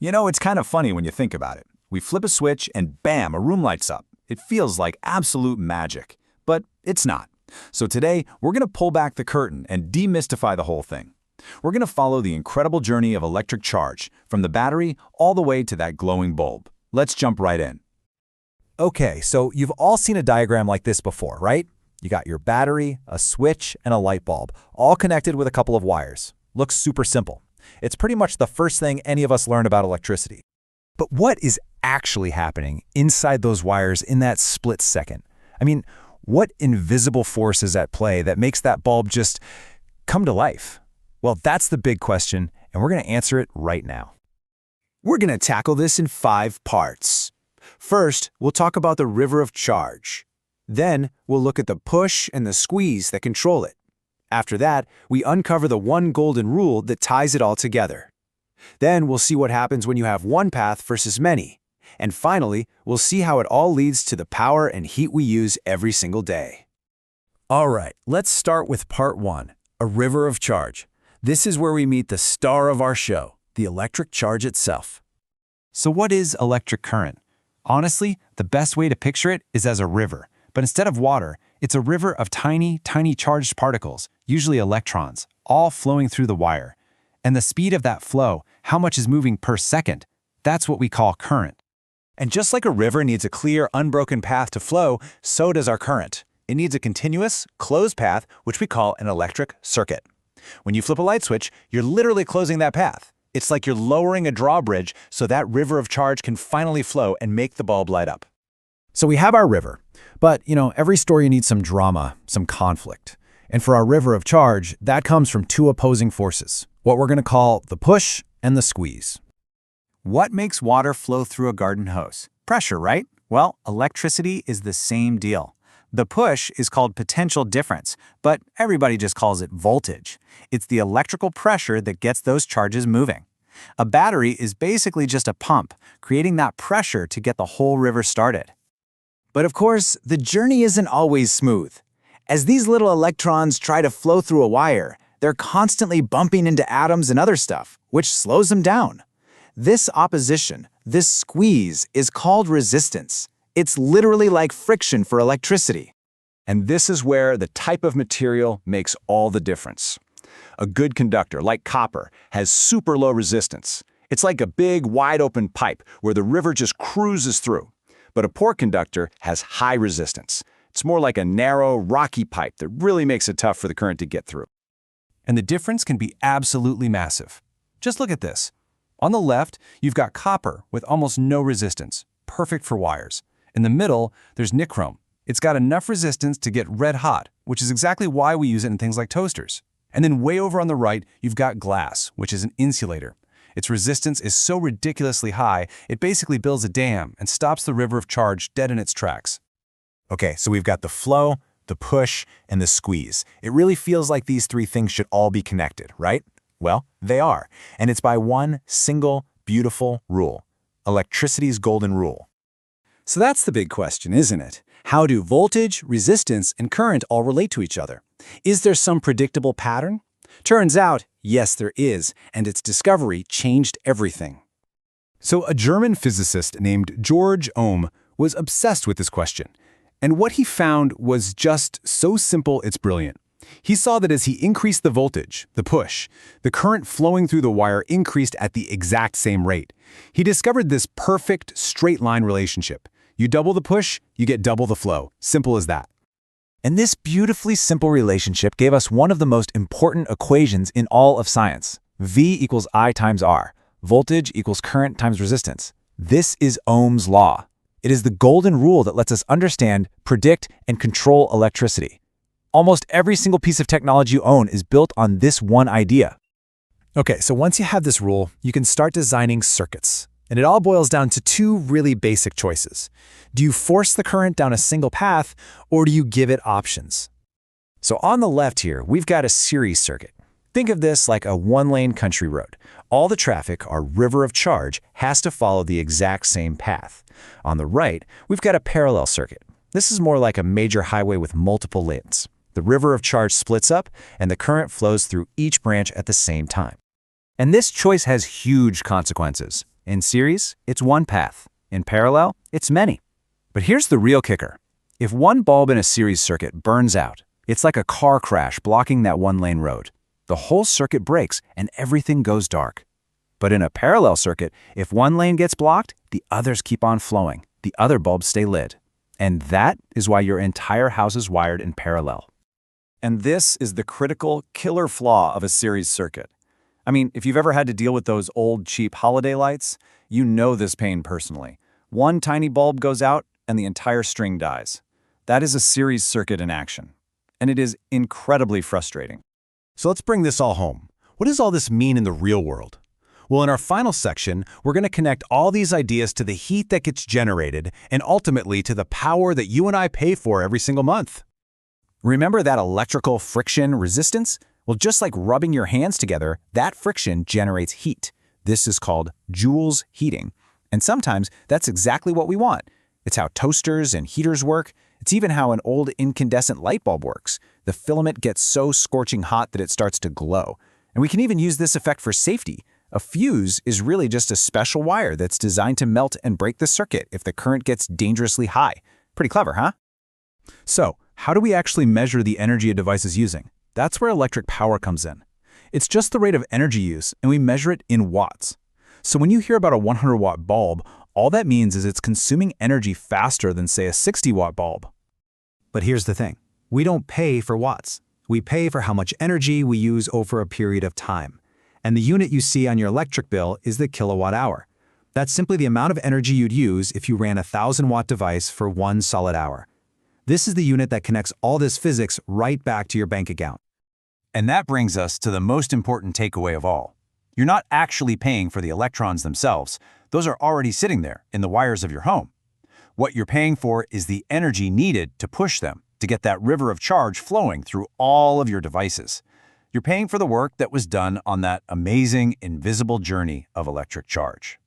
You know, it's kind of funny when you think about it. We flip a switch and bam, a room lights up. It feels like absolute magic, but it's not. So today, we're going to pull back the curtain and demystify the whole thing. We're going to follow the incredible journey of electric charge, from the battery all the way to that glowing bulb. Let's jump right in. Okay, so you've all seen a diagram like this before, right? You got your battery, a switch, and a light bulb, all connected with a couple of wires. Looks super simple. It's pretty much the first thing any of us learn about electricity. But what is actually happening inside those wires in that split second? I mean, what invisible force is at play that makes that bulb just come to life? Well, that's the big question, and we're going to answer it right now. We're going to tackle this in 5 parts. First, we'll talk about the river of charge. Then, we'll look at the push and the squeeze that control it. After that, we uncover the one golden rule that ties it all together. Then we'll see what happens when you have one path versus many. And finally, we'll see how it all leads to the power and heat we use every single day. All right, let's start with part 1, a river of charge. This is where we meet the star of our show, the electric charge itself. So what is electric current? Honestly, the best way to picture it is as a river. But instead of water, it's a river of tiny, tiny charged particles, usually electrons, all flowing through the wire. And the speed of that flow, how much is moving per second, that's what we call current. And just like a river needs a clear, unbroken path to flow, so does our current. It needs a continuous, closed path, which we call an electric circuit. When you flip a light switch, you're literally closing that path. It's like you're lowering a drawbridge so that river of charge can finally flow and make the bulb light up. So we have our river, but every story needs some drama, some conflict. And for our river of charge, that comes from 2 opposing forces, what we're going to call the push and the squeeze. What makes water flow through a garden hose? Pressure, right? Well, electricity is the same deal. The push is called potential difference, but everybody just calls it voltage. It's the electrical pressure that gets those charges moving. A battery is basically just a pump, creating that pressure to get the whole river started. But of course, the journey isn't always smooth. As these little electrons try to flow through a wire, they're constantly bumping into atoms and other stuff, which slows them down. This opposition, this squeeze, is called resistance. It's literally like friction for electricity. And this is where the type of material makes all the difference. A good conductor, like copper, has super low resistance. It's like a big, wide-open pipe where the river just cruises through. But a poor conductor has high resistance. It's more like a narrow, rocky pipe that really makes it tough for the current to get through. And the difference can be absolutely massive. Just look at this. On the left, you've got copper with almost no resistance, perfect for wires. In the middle, there's nichrome. It's got enough resistance to get red hot, which is exactly why we use it in things like toasters. And then way over on the right, you've got glass, which is an insulator. Its resistance is so ridiculously high, it basically builds a dam and stops the river of charge dead in its tracks. Okay, so we've got the flow, the push, and the squeeze. It really feels like these 3 things should all be connected, right? Well, they are. And it's by one single, beautiful rule. Electricity's golden rule. So that's the big question, isn't it? How do voltage, resistance, and current all relate to each other? Is there some predictable pattern? Turns out, yes, there is, and its discovery changed everything. So a German physicist named George Ohm was obsessed with this question. And what he found was just so simple it's brilliant. He saw that as he increased the voltage, the push, the current flowing through the wire increased at the exact same rate. He discovered this perfect straight-line relationship. You double the push, you get double the flow. Simple as that. And this beautifully simple relationship gave us one of the most important equations in all of science. V equals I times R. Voltage equals current times resistance. This is Ohm's law. It is the golden rule that lets us understand, predict, and control electricity. Almost every single piece of technology you own is built on this one idea. Okay, so once you have this rule, you can start designing circuits. And it all boils down to 2 really basic choices. Do you force the current down a single path, or do you give it options? So on the left here, we've got a series circuit. Think of this like a 1-lane country road. All the traffic, our river of charge, has to follow the exact same path. On the right, we've got a parallel circuit. This is more like a major highway with multiple lanes. The river of charge splits up, and the current flows through each branch at the same time. And this choice has huge consequences. In series, it's one path. In parallel, it's many. But here's the real kicker. If one bulb in a series circuit burns out, it's like a car crash blocking that one-lane road. The whole circuit breaks and everything goes dark. But in a parallel circuit, if one lane gets blocked, the others keep on flowing. The other bulbs stay lit. And that is why your entire house is wired in parallel. And this is the critical killer flaw of a series circuit. I mean, if you've ever had to deal with those old, cheap holiday lights, you know this pain personally. One tiny bulb goes out and the entire string dies. That is a series circuit in action. And it is incredibly frustrating. So let's bring this all home. What does all this mean in the real world? Well, in our final section, we're going to connect all these ideas to the heat that gets generated and ultimately to the power that you and I pay for every single month. Remember that electrical friction resistance? Well, just like rubbing your hands together, that friction generates heat. This is called Joule's heating. And sometimes that's exactly what we want. It's how toasters and heaters work. It's even how an old incandescent light bulb works. The filament gets so scorching hot that it starts to glow. And we can even use this effect for safety. A fuse is really just a special wire that's designed to melt and break the circuit if the current gets dangerously high. Pretty clever, huh? So, how do we actually measure the energy a device is using? That's where electric power comes in. It's just the rate of energy use, and we measure it in watts. So when you hear about a 100-watt bulb, all that means is it's consuming energy faster than, say, a 60-watt bulb. But here's the thing. We don't pay for watts. We pay for how much energy we use over a period of time. And the unit you see on your electric bill is the kilowatt hour. That's simply the amount of energy you'd use if you ran a 1,000-watt device for 1 solid hour. This is the unit that connects all this physics right back to your bank account. And that brings us to the most important takeaway of all. You're not actually paying for the electrons themselves. Those are already sitting there in the wires of your home. What you're paying for is the energy needed to push them, to get that river of charge flowing through all of your devices. You're paying for the work that was done on that amazing, invisible journey of electric charge.